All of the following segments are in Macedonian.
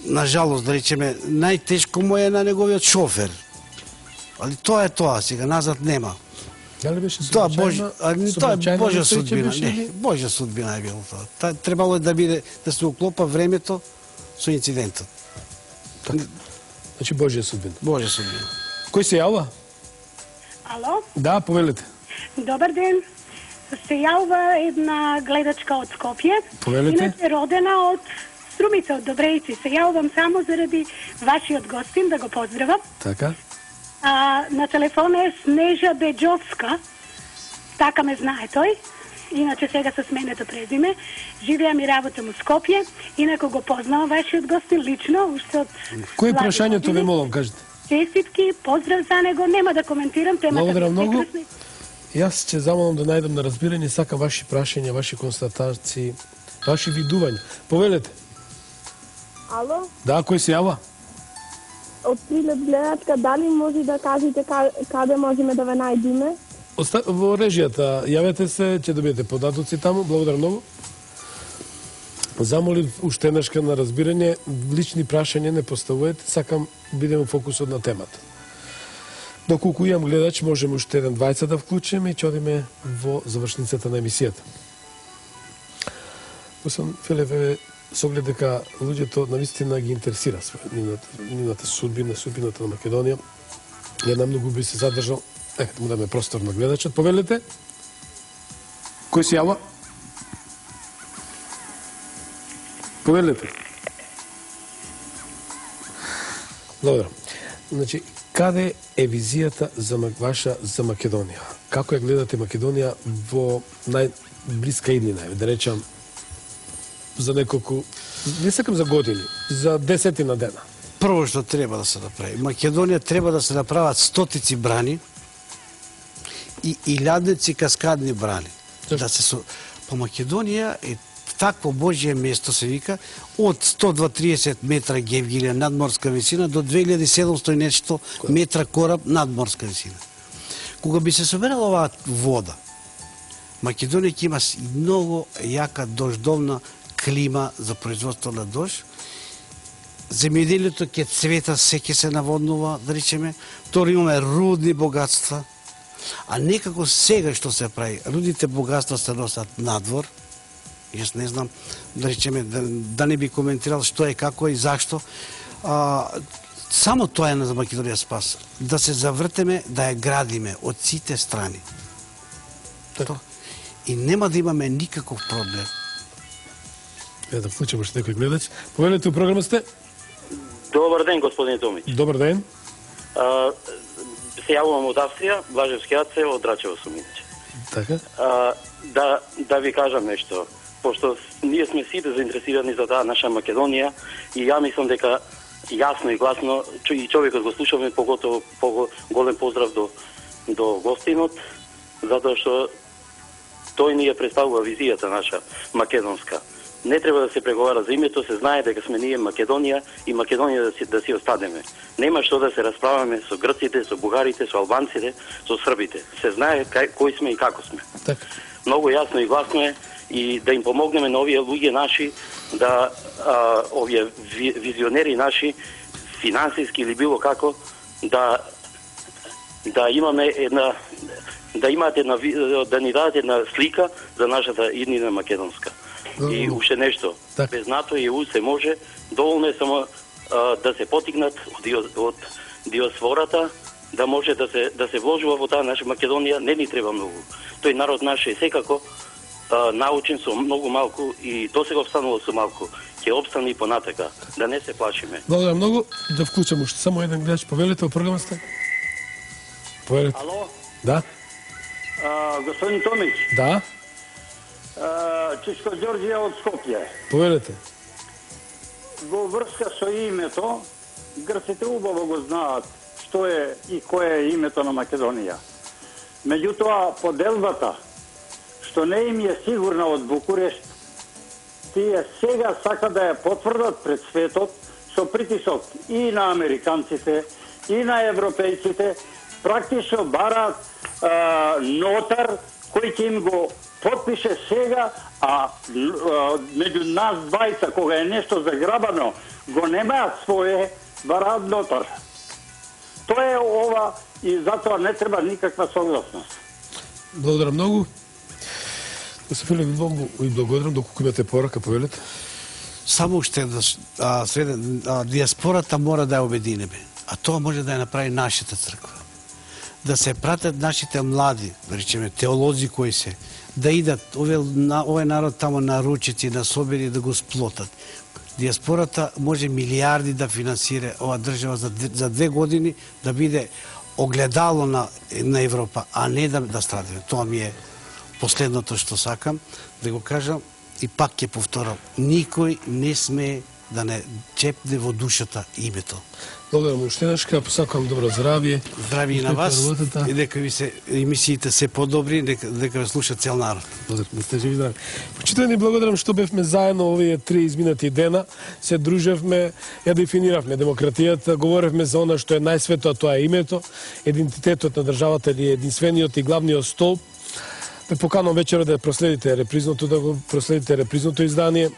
на жалост, да речеме, најтешко му е на неговиот шофер. Али тоа е тоа, сега назад нема. Дали беше Тоа сообраќајна е Божја несреќа судбина. беше Не, ли? Божја судбина е било тоа. Требало е да биде, да се уклопа времето со инцидентот. Значи Божја судбина. Божја судбина. Кој се јавува? Ало? Да, повелете. Добар ден. Се јавува една гледачка од Скопје. Повелете. Иначе родена од Струмица, од Добрејци. Се јавувам само заради вашиот гостин, да го поздравам. Така. На телефон е Снежа Беџовска. Така ме знае тој. Иначе сега со сменето презиме. Живеам и работам у Скопје. Инако го познавам вашиот гостин лично, уште од... Кој е прашањето, ве молам, кажете? Честитки, поздрав за него, нема да коментирам темата. Благодарам многу. Јас ќе замолам да најдам на разбирање, сакам ваши прашања, ваши констатации, ваши видувања. Повелете. Ало? Да, кој се јава? Од Прилеп гледачка, дали може да кажете каде можеме да ве најдиме? Во режијата, јавете се, ќе добиете податоци таму. Благодарам многу. Замолив уште еднашка на разбирање, лични прашања не поставувате, сакам бидеме фокусот на темата. Доколку имам гледач, можеме уште еден двајца да вклучиме и ќе одиме во завршницата на емисијата. Господин Филев, со оглед дека луѓето навистина ги интересира нивната судбина, судбината на Македонија, една многу би се задржал, да му даме простор на гледачот. Повелете? Кој се јава? Повелете. Добро. Значи, каде е визијата ваша за Македонија? Како ја гледате Македонија во најблиска иднина, да речам, за неколку, не сакам за години, за 10 дена? Прво што треба да се направи. Македонија треба да се направат стотици брани и илјадници каскадни брани. Да се по Македонија е такво Божје место, се вика, од 130 метра Гевгилија надморска висина до 2700 и нешто метра кораб надморска висина. Кога би се соберала оваа вода, Македонија ќе има многу јака дождовна клима за производство на дожд. Земјоделието ќе цвета, се ќе се наводнува, да речеме. Второ, имаме рудни богатства. А некако сега што се прави, рудните богатства се носат надвор. Јас не знам, да речеме, да не би коментирал што е, како и зашто. Само тоа е на Македонија спас. Да се завртеме, да ја градиме од сите страни. И нема да имаме никаков проблем. Да вклучим уште некој гледач. Повелете, у програма сте? Добар ден, господин Томич. Добар ден. Се јавувам од Австрија, Блажевски Аце, од Рачево сум иначе. Така? Да ви кажам нешто. Пошто ние сме сите заинтересирани за таа наша Македонија и ја мислам дека јасно и гласно и човекот го слушаме, поготово голем поздрав до гостинот, затоа што тој ни ја представува визијата наша македонска. Не треба да се преговара за името, се знае дека сме ние Македонија и Македонија да си остадеме. Нема што да се расправаме со грците, со бугарите, со албанците, со србите. Се знае кои сме и како сме. Так. Многу јасно и гласно е и да им помогнеме на овие луѓе наши, да овие визионери наши, финансиски или било како, да имаме да ни дадат една слика за нашата иднина македонска. И уште нешто, без НАТО и ЕУ се може, доволно е само да се потикнат од диосфората, да може да се вложува во таа наша Македонија, не ни треба многу. Тој народ наш е секако научен со многу малку и досега обстанува со малку. Ќе обстане и понатака, да не се плашиме. Благодарам многу. Да вклучам уште само еден гледач. Повелете, во програма сте? Повелете. Ало? Да. Господин Томич. Да. Чичко Ѓорѓија од Скопје. Повелете. Во врска со името, грците убаво го знаат што е и кое е името на Македонија. Меѓутоа, поделбата, што не им е сигурна од Букурешт, тие сега сака да ја потврдат пред светот со притисок и на американците, и на европејците, практично бараат нотар кој ќе им го потпише сега, а меѓу нас двајца, кога е нешто заграбано, го немаат своje, бараат нотар. Тоа е ова и затоа не треба никаква согласност. Благодарам многу. Господин Филип, многу ви благодарам. Доколку имате порака, повелете. Само уште диаспората мора да ја обединеме, а тоа може да ја направи нашата црква. Да се пратат нашите млади, да речеме теолози кои се, да идат овој народ тамо на ручици, на собери да го сплотат. Диаспората може милиарди да финансира ова држава за 2 години, да биде огледало на Европа, а не да страдаме. Тоа ми е последното што сакам да го кажам и пак ќе повторам. Никој не смее да не чепне во душата името. Благодарам уште еднашка, посакувам добро здравје. Здравје и на вас, и дека ви се емисиите се подобри, дека ве слуша цел народ. Благодарам, да сте живи здрави. Почитувани, благодарам што бевме заедно овие 3 изминати дена, се дружевме, ја дефиниравме демократијата, говоревме за она што е најсвето, а тоа е името, идентитетот на државата или единствениот и главниот столб. Ве поканувам вечера да проследите репризното издание.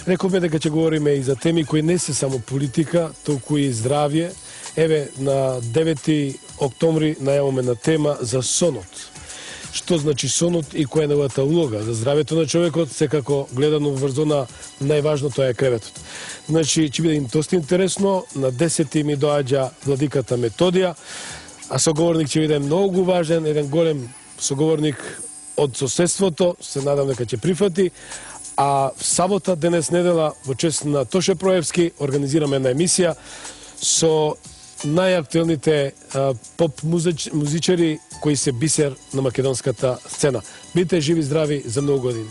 Рековме дека ќе говориме и за теми кои не се само политика, толку и здравје. Еве, на 9 октомври најаваме на тема за сонот. Што значи сонот и која е неговата улога за здравјето на човекот, секако гледано врз зона најважното е креветот. Значи, ќе биде доста интересно. На 10 ми доаѓа владиката Методија, а соговорник ќе биде многу важен, еден голем соговорник од соседството, се надам дека ќе прифати. А в сабота, денес недела, во чест на Тоше Проевски, организираме една емисија со најактуелните поп музичари кои се бисер на македонската сцена. Бидете живи здрави за многу години.